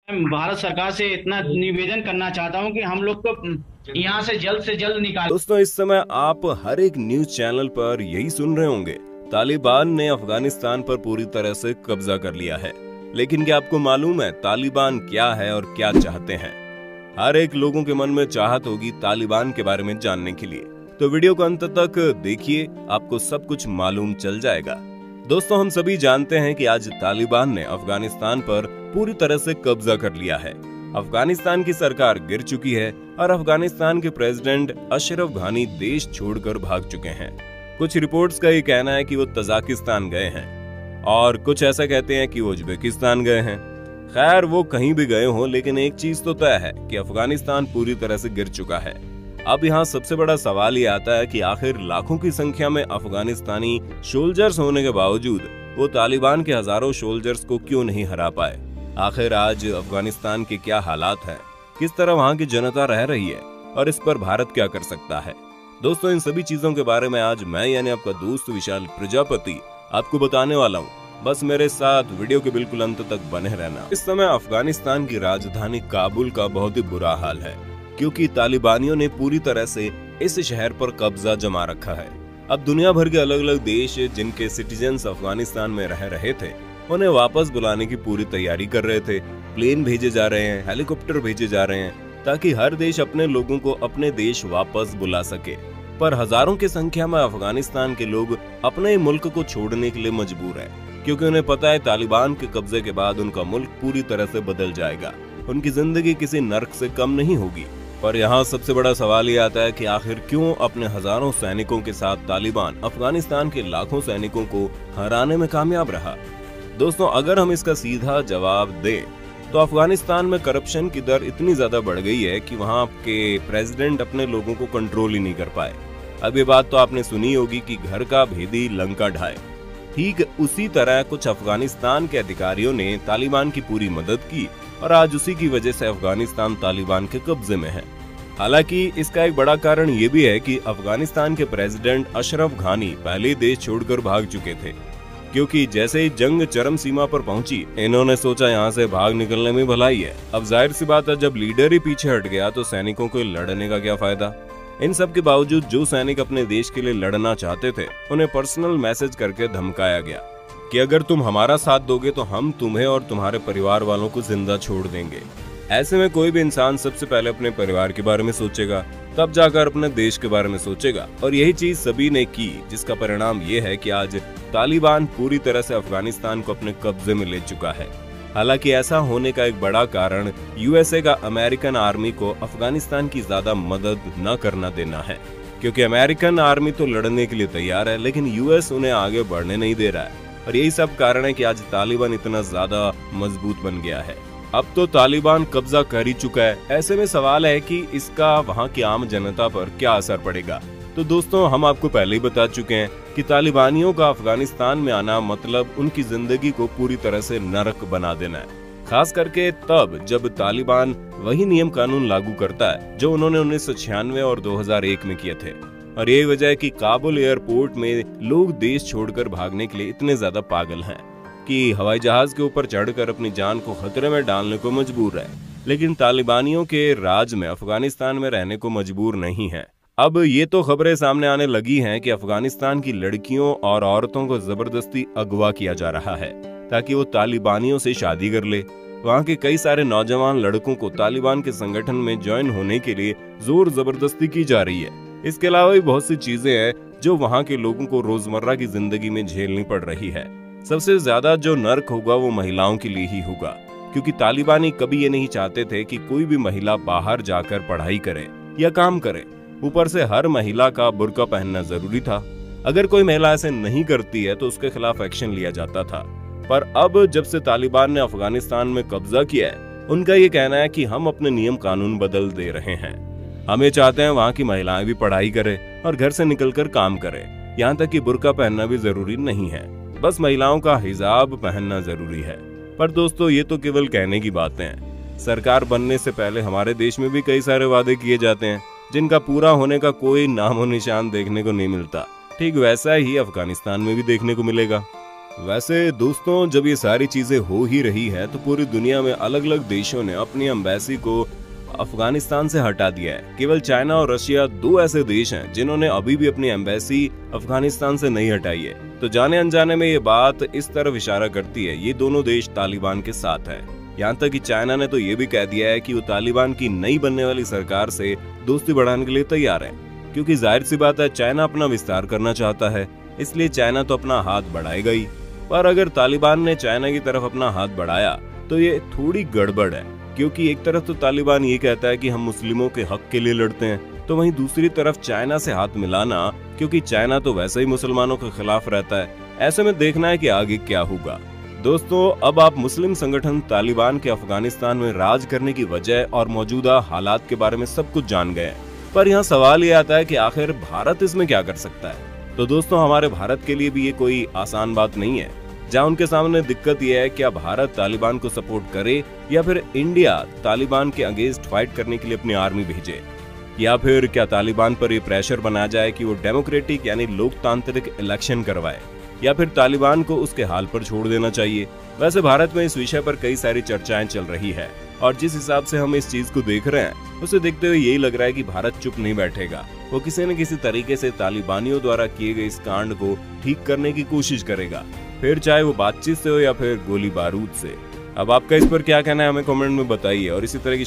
मैं भारत सरकार से इतना निवेदन करना चाहता हूं कि हम लोग को यहाँ से जल्द निकाल। दोस्तों, इस समय आप हर एक न्यूज चैनल पर यही सुन रहे होंगे, तालिबान ने अफगानिस्तान पर पूरी तरह से कब्जा कर लिया है। लेकिन क्या आपको मालूम है तालिबान क्या है और क्या चाहते हैं? हर एक लोगों के मन में चाहत होगी तालिबान के बारे में जानने के लिए, तो वीडियो को अंत तक देखिए, आपको सब कुछ मालूम चल जाएगा। दोस्तों, हम सभी जानते हैं कि आज तालिबान ने अफगानिस्तान पर पूरी तरह से कब्जा कर लिया है। अफगानिस्तान की सरकार गिर चुकी है और अफगानिस्तान के प्रेसिडेंट अशरफ घानी देश छोड़कर भाग चुके हैं। कुछ रिपोर्ट्स का ये कहना है कि वो तजाकिस्तान गए हैं और कुछ ऐसा कहते हैं कि वो उज्बेकिस्तान गए हैं। खैर, वो कहीं भी गए हों, लेकिन एक चीज तो तय है कि अफगानिस्तान पूरी तरह से गिर चुका है। अब यहाँ सबसे बड़ा सवाल ये आता है कि आखिर लाखों की संख्या में अफगानिस्तानी सोल्जर्स होने के बावजूद वो तालिबान के हजारों सोल्जर्स को क्यों नहीं हरा पाए। आखिर आज अफगानिस्तान के क्या हालात हैं, किस तरह वहाँ की जनता रह रही है और इस पर भारत क्या कर सकता है। दोस्तों, इन सभी चीजों के बारे में आज मैं यानी आपका दोस्त विशाल प्रजापति आपको बताने वाला हूँ। बस मेरे साथ वीडियो के बिल्कुल अंत तक बने रहना। इस समय अफगानिस्तान की राजधानी काबुल का बहुत ही बुरा हाल है, क्योंकि तालिबानियों ने पूरी तरह से इस शहर पर कब्जा जमा रखा है। अब दुनिया भर के अलग अलग देश जिनके सिटीजन्स अफगानिस्तान में रह रहे थे, उन्हें वापस बुलाने की पूरी तैयारी कर रहे थे। प्लेन भेजे जा रहे हैं, हेलीकॉप्टर भेजे जा रहे हैं, ताकि हर देश अपने लोगों को अपने देश वापस बुला सके। पर हजारों की संख्या में अफगानिस्तान के लोग अपने मुल्क को छोड़ने के लिए मजबूर है, क्योंकि उन्हें पता है तालिबान के कब्जे के बाद उनका मुल्क पूरी तरह से बदल जाएगा, उनकी जिंदगी किसी नर्क से कम नहीं होगी। पर यहाँ सबसे बड़ा सवाल ये आता है कि आखिर क्यों अपने हजारों सैनिकों के साथ तालिबान अफगानिस्तान के लाखों सैनिकों को हराने में कामयाब रहा। दोस्तों, अगर हम इसका सीधा जवाब दें तो अफगानिस्तान में करप्शन की दर इतनी ज्यादा बढ़ गई है कि वहाँ के प्रेसिडेंट अपने लोगों को कंट्रोल ही नहीं कर पाए। अब ये बात तो आपने सुनी होगी कि घर का भेदी लंका ढाए। ठीक उसी तरह कुछ अफगानिस्तान के अधिकारियों ने तालिबान की पूरी मदद की और आज उसी की वजह से अफगानिस्तान तालिबान के कब्जे में है। हालांकि इसका एक बड़ा कारण ये भी है कि अफगानिस्तान के प्रेसिडेंट अशरफ घानी पहले ही देश छोड़कर भाग चुके थे, क्योंकि जैसे ही जंग चरम सीमा पर पहुंची, इन्होंने सोचा यहाँ से भाग निकलने में भलाई है। अब जाहिर सी बात है, जब लीडर ही पीछे हट गया तो सैनिकों को लड़ने का क्या फायदा। इन सब के बावजूद जो सैनिक अपने देश के लिए लड़ना चाहते थे, उन्हें पर्सनल मैसेज करके धमकाया गया कि अगर तुम हमारा साथ दोगे तो हम तुम्हें और तुम्हारे परिवार वालों को जिंदा छोड़ देंगे। ऐसे में कोई भी इंसान सबसे पहले अपने परिवार के बारे में सोचेगा, तब जाकर अपने देश के बारे में सोचेगा, और यही चीज सभी ने की, जिसका परिणाम ये है कि आज तालिबान पूरी तरह से अफगानिस्तान को अपने कब्जे में ले चुका है। हालांकि ऐसा होने का एक बड़ा कारण यूएसए का अमेरिकन आर्मी को अफगानिस्तान की ज्यादा मदद न करना देना है, क्योंकि अमेरिकन आर्मी तो लड़ने के लिए तैयार है, लेकिन यूएस उन्हें आगे बढ़ने नहीं दे रहा है। और यही सब कारण है कि आज तालिबान इतना ज्यादा मजबूत बन गया है। अब तो तालिबान कब्जा कर ही चुका है। ऐसे में सवाल है कि इसका वहाँ की आम जनता पर क्या असर पड़ेगा। तो दोस्तों, हम आपको पहले ही बता चुके हैं कि तालिबानियों का अफगानिस्तान में आना मतलब उनकी जिंदगी को पूरी तरह से नरक बना देना है, खास करके तब जब तालिबान वही नियम कानून लागू करता है जो उन्होंने 1996 और 2001 में किए थे। और यही वजह है कि काबुल एयरपोर्ट में लोग देश छोड़कर भागने के लिए इतने ज्यादा पागल हैं कि हवाई जहाज के ऊपर चढ़कर अपनी जान को खतरे में डालने को मजबूर है, लेकिन तालिबानियों के राज में अफगानिस्तान में रहने को मजबूर नहीं है। अब ये तो खबरें सामने आने लगी हैं कि अफगानिस्तान की लड़कियों और औरतों को जबरदस्ती अगवा किया जा रहा है ताकि वो तालिबानियों से शादी कर ले। वहाँ के कई सारे नौजवान लड़कों को तालिबान के संगठन में ज्वाइन होने के लिए जोर जबरदस्ती की जा रही है। इसके अलावा भी बहुत सी चीजें हैं जो वहाँ के लोगों को रोजमर्रा की जिंदगी में झेलनी पड़ रही है। सबसे ज्यादा जो नर्क होगा वो महिलाओं के लिए ही होगा, क्योंकि तालिबानी कभी ये नहीं चाहते थे कि कोई भी महिला बाहर जाकर पढ़ाई करे या काम करे। ऊपर से हर महिला का बुर्का पहनना जरूरी था। अगर कोई महिला ऐसे नहीं करती है तो उसके खिलाफ एक्शन लिया जाता था। पर अब जब से तालिबान ने अफगानिस्तान में कब्जा किया है, उनका ये कहना है कि हम अपने नियम कानून बदल दे रहे हैं। हम ये चाहते हैं वहाँ की महिलाएं भी पढ़ाई करें और घर से निकलकर काम करें। यहाँ तक कि बुर्का पहनना भी जरूरी नहीं है, बस महिलाओं का हिजाब पहनना जरूरी है। पर दोस्तों, ये तो केवल कहने की बातें हैं। सरकार बनने से पहले हमारे देश में भी कई सारे वादे किए जाते हैं जिनका पूरा होने का कोई नामो निशान देखने को नहीं मिलता। ठीक वैसा ही अफगानिस्तान में भी देखने को मिलेगा। वैसे दोस्तों, जब ये सारी चीजें हो ही रही है तो पूरी दुनिया में अलग अलग देशों ने अपनी एम्बेसी को अफगानिस्तान से हटा दिया है। केवल चाइना और रशिया दो ऐसे देश हैं जिन्होंने अभी भी अपनी एम्बेसी अफगानिस्तान से नहीं हटाई है। तो जाने अनजाने में ये बात इस तरफ इशारा करती है, ये दोनों देश तालिबान के साथ है। यहाँ तक कि चाइना ने तो ये भी कह दिया है कि वो तालिबान की नई बनने वाली सरकार से दोस्ती बढ़ाने के लिए तैयार है, क्योंकि जाहिर सी बात है चाइना अपना विस्तार करना चाहता है, इसलिए चाइना तो अपना हाथ बढ़ाएगा ही। पर अगर तालिबान ने चाइना की तरफ अपना हाथ बढ़ाया तो ये थोड़ी गड़बड़ है, क्योंकि एक तरफ तो तालिबान ये कहता है कि हम मुस्लिमों के हक के लिए लड़ते हैं, तो वहीं दूसरी तरफ चाइना से हाथ मिलाना, क्योंकि चाइना तो वैसे ही मुसलमानों के खिलाफ रहता है। ऐसे में देखना है कि आगे क्या होगा। दोस्तों, अब आप मुस्लिम संगठन तालिबान के अफगानिस्तान में राज करने की वजह और मौजूदा हालात के बारे में सब कुछ जान गए, पर यहाँ सवाल ये आता है कि आखिर भारत इसमें क्या कर सकता है। तो दोस्तों, हमारे भारत के लिए भी ये कोई आसान बात नहीं है। जहाँ उनके सामने दिक्कत यह है, क्या भारत तालिबान को सपोर्ट करे या फिर इंडिया तालिबान के अगेंस्ट फाइट करने के लिए अपनी आर्मी भेजे, या फिर क्या तालिबान पर ये प्रेशर बना जाए कि वो डेमोक्रेटिक यानी लोकतांत्रिक इलेक्शन करवाए, या फिर तालिबान को उसके हाल पर छोड़ देना चाहिए। वैसे भारत में इस विषय पर कई सारी चर्चाएं चल रही है, और जिस हिसाब से हम इस चीज को देख रहे हैं उसे देखते हुए यही लग रहा है कि भारत चुप नहीं बैठेगा। वो किसी न किसी तरीके से तालिबानियों द्वारा किए गए इस कांड को ठीक करने की कोशिश करेगा, फिर चाहे वो बातचीत से हो या फिर गोली बारूद से। अब आपका इस पर क्या कहना है हमें कमेंट में बताइए, और इसी तरह की